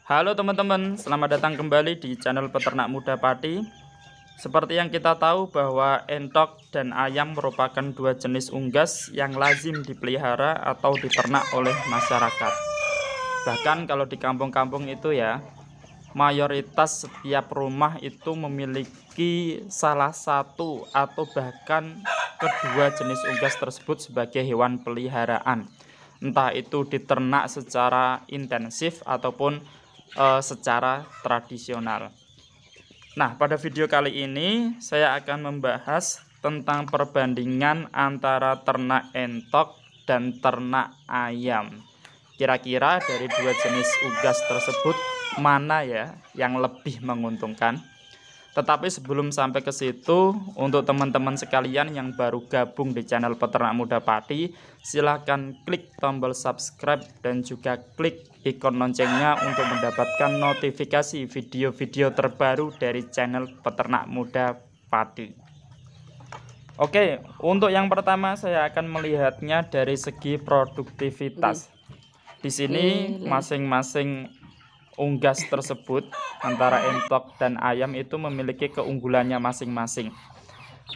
Halo teman-teman, selamat datang kembali di channel Peternak Muda Pati. Seperti yang kita tahu bahwa entok dan ayam merupakan dua jenis unggas yang lazim dipelihara atau diternak oleh masyarakat. Bahkan kalau di kampung-kampung itu ya, mayoritas setiap rumah itu memiliki salah satu atau bahkan kedua jenis unggas tersebut sebagai hewan peliharaan. Entah itu diternak secara intensif ataupun secara tradisional. Nah, pada video kali ini saya akan membahas tentang perbandingan antara ternak entok dan ternak ayam. Kira-kira dari dua jenis unggas tersebut mana ya yang lebih menguntungkan? Tetapi sebelum sampai ke situ, untuk teman-teman sekalian yang baru gabung di channel Peternak Muda Pati, silahkan klik tombol subscribe dan juga klik ikon loncengnya untuk mendapatkan notifikasi video-video terbaru dari channel Peternak Muda Pati. Oke, untuk yang pertama saya akan melihatnya dari segi produktivitas. Di sini masing-masing unggas tersebut antara entok dan ayam itu memiliki keunggulannya masing-masing.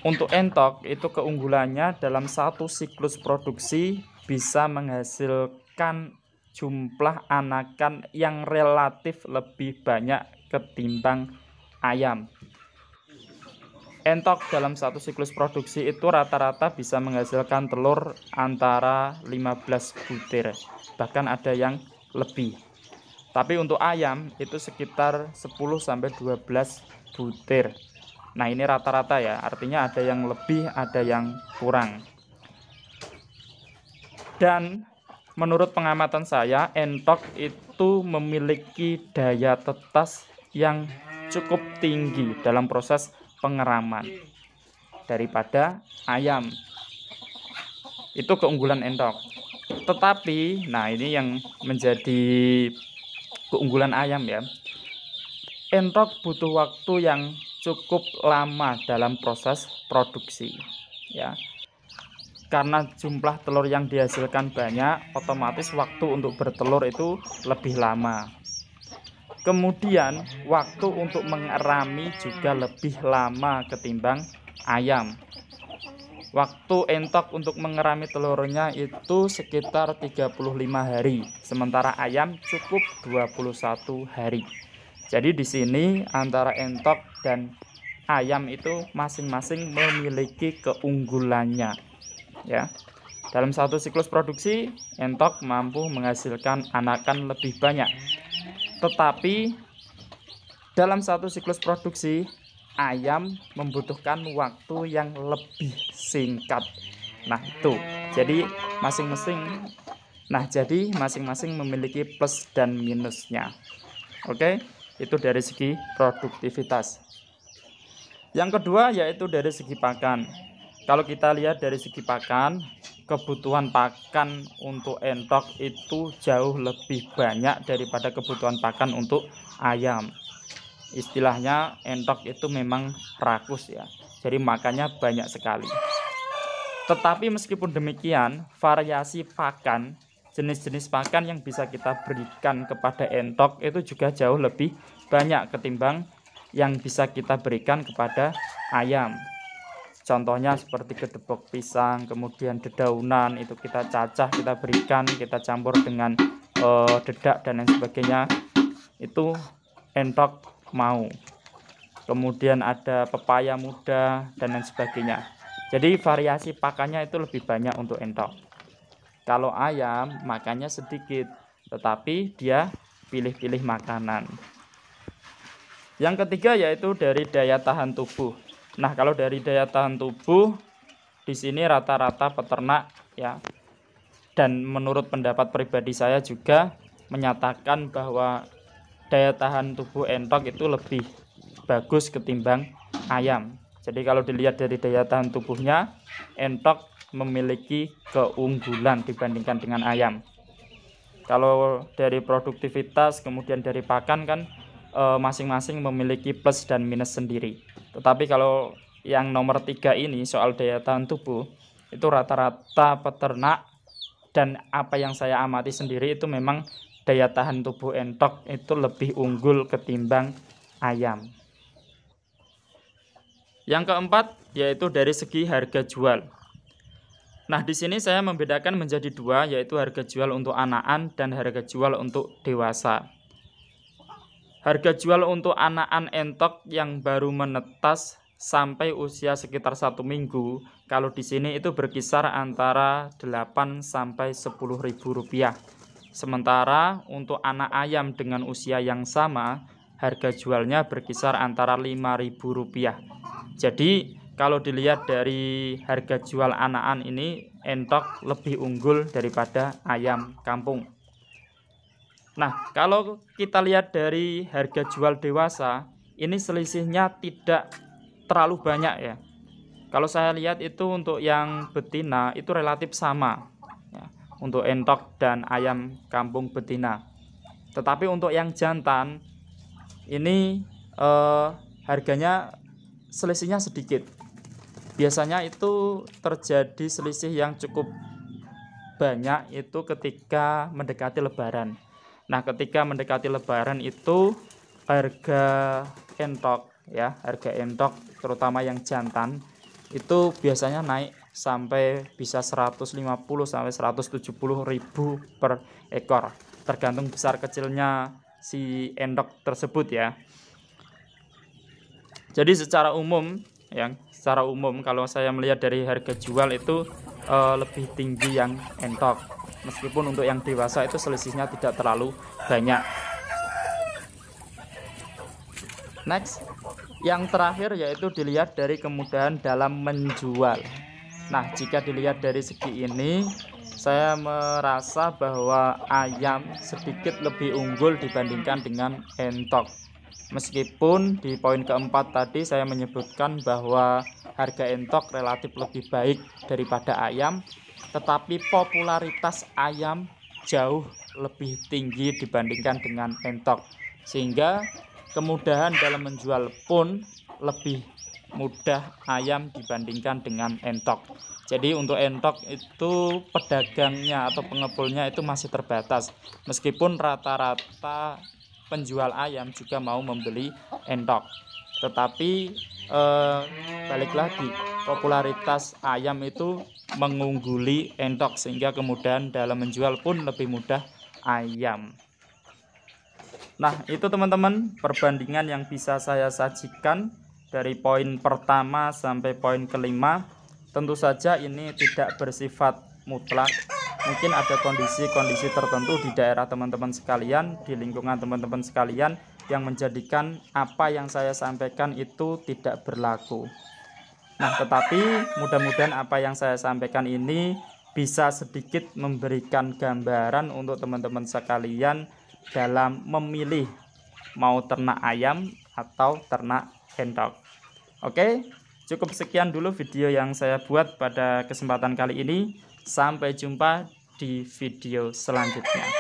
Untuk entok itu keunggulannya dalam satu siklus produksi bisa menghasilkan jumlah anakan yang relatif lebih banyak ketimbang ayam. Entok dalam satu siklus produksi itu rata-rata bisa menghasilkan telur antara 15 butir, bahkan ada yang lebih. Tapi untuk ayam itu sekitar 10-12 butir. Nah, ini rata-rata ya, artinya ada yang lebih, ada yang kurang. Dan menurut pengamatan saya, entok itu memiliki daya tetas yang cukup tinggi dalam proses pengeraman daripada ayam. Itu keunggulan entok. Tetapi, nah ini yang menjadi keunggulan ayam ya. Entok butuh waktu yang cukup lama dalam proses produksi ya. Karena jumlah telur yang dihasilkan banyak, otomatis waktu untuk bertelur itu lebih lama. Kemudian waktu untuk mengerami juga lebih lama ketimbang ayam. Waktu entok untuk mengerami telurnya itu sekitar 35 hari, sementara ayam cukup 21 hari. Jadi di sini antara entok dan ayam itu masing-masing memiliki keunggulannya. Ya. Dalam satu siklus produksi, entok mampu menghasilkan anakan lebih banyak. Tetapi dalam satu siklus produksi, ayam membutuhkan waktu yang lebih singkat. Nah, itu. Jadi masing-masing memiliki plus dan minusnya. Oke, itu dari segi produktivitas. Yang kedua yaitu dari segi pakan. Kalau kita lihat dari segi pakan, kebutuhan pakan untuk entok itu jauh lebih banyak daripada kebutuhan pakan untuk ayam. Istilahnya entok itu memang rakus ya, jadi makannya banyak sekali. Tetapi meskipun demikian, variasi pakan, jenis-jenis pakan yang bisa kita berikan kepada entok itu juga jauh lebih banyak ketimbang yang bisa kita berikan kepada ayam. Contohnya seperti gedebok pisang, kemudian dedaunan itu kita cacah, kita berikan, kita campur dengan dedak dan lain sebagainya. Itu entok mau. Kemudian ada pepaya muda dan lain sebagainya. Jadi variasi pakannya itu lebih banyak untuk entok. Kalau ayam makannya sedikit, tetapi dia pilih-pilih makanan. Yang ketiga yaitu dari daya tahan tubuh. Nah, kalau dari daya tahan tubuh di sini rata-rata peternak ya, dan menurut pendapat pribadi saya juga menyatakan bahwa daya tahan tubuh entok itu lebih bagus ketimbang ayam. Jadi kalau dilihat dari daya tahan tubuhnya, entok memiliki keunggulan dibandingkan dengan ayam. Kalau dari produktivitas kemudian dari pakan kan masing-masing memiliki plus dan minus sendiri. Tetapi kalau yang nomor 3 ini soal daya tahan tubuh, itu rata-rata peternak dan apa yang saya amati sendiri itu memang daya tahan tubuh entok itu lebih unggul ketimbang ayam. Yang keempat yaitu dari segi harga jual. Nah, di sini saya membedakan menjadi dua, yaitu harga jual untuk anakan dan harga jual untuk dewasa. Harga jual untuk anakan entok yang baru menetas sampai usia sekitar 1 minggu, kalau di sini itu berkisar antara 8 sampai 10 ribu rupiah. Sementara untuk anak ayam dengan usia yang sama, harga jualnya berkisar antara 5.000 rupiah. Jadi kalau dilihat dari harga jual anakan ini, entok lebih unggul daripada ayam kampung. Nah, kalau kita lihat dari harga jual dewasa, ini selisihnya tidak terlalu banyak ya. Kalau saya lihat itu untuk yang betina itu relatif sama ya, untuk entok dan ayam kampung betina. Tetapi untuk yang jantan ini harganya selisihnya sedikit. Biasanya itu terjadi selisih yang cukup banyak itu ketika mendekati lebaran. Nah, ketika mendekati lebaran itu harga entok ya, harga entok terutama yang jantan itu biasanya naik sampai bisa 150 sampai 170 ribu per ekor, tergantung besar kecilnya si entok tersebut ya. Jadi secara umum ya, secara umum kalau saya melihat dari harga jual itu lebih tinggi yang entok, meskipun untuk yang dewasa itu selisihnya tidak terlalu banyak. Next, yang terakhir yaitu dilihat dari kemudahan dalam menjual. Nah, jika dilihat dari segi ini, saya merasa bahwa ayam sedikit lebih unggul dibandingkan dengan entok. Meskipun di poin keempat tadi saya menyebutkan bahwa harga entok relatif lebih baik daripada ayam, tetapi popularitas ayam jauh lebih tinggi dibandingkan dengan entok, sehingga kemudahan dalam menjual pun lebih mudah ayam dibandingkan dengan entok. Jadi untuk entok itu pedagangnya atau pengepulnya itu masih terbatas, meskipun rata-rata penjual ayam juga mau membeli entok. Tetapi balik lagi, popularitas ayam itu mengungguli entok, sehingga kemudahan dalam menjual pun lebih mudah ayam. Nah, itu teman-teman perbandingan yang bisa saya sajikan dari poin pertama sampai poin kelima. Tentu saja ini tidak bersifat mutlak. Mungkin ada kondisi-kondisi tertentu di daerah teman-teman sekalian, di lingkungan teman-teman sekalian, yang menjadikan apa yang saya sampaikan itu tidak berlaku. Nah, tetapi mudah-mudahan apa yang saya sampaikan ini bisa sedikit memberikan gambaran untuk teman-teman sekalian dalam memilih mau ternak ayam atau ternak entok. Oke, cukup sekian dulu video yang saya buat pada kesempatan kali ini. Sampai jumpa di video selanjutnya.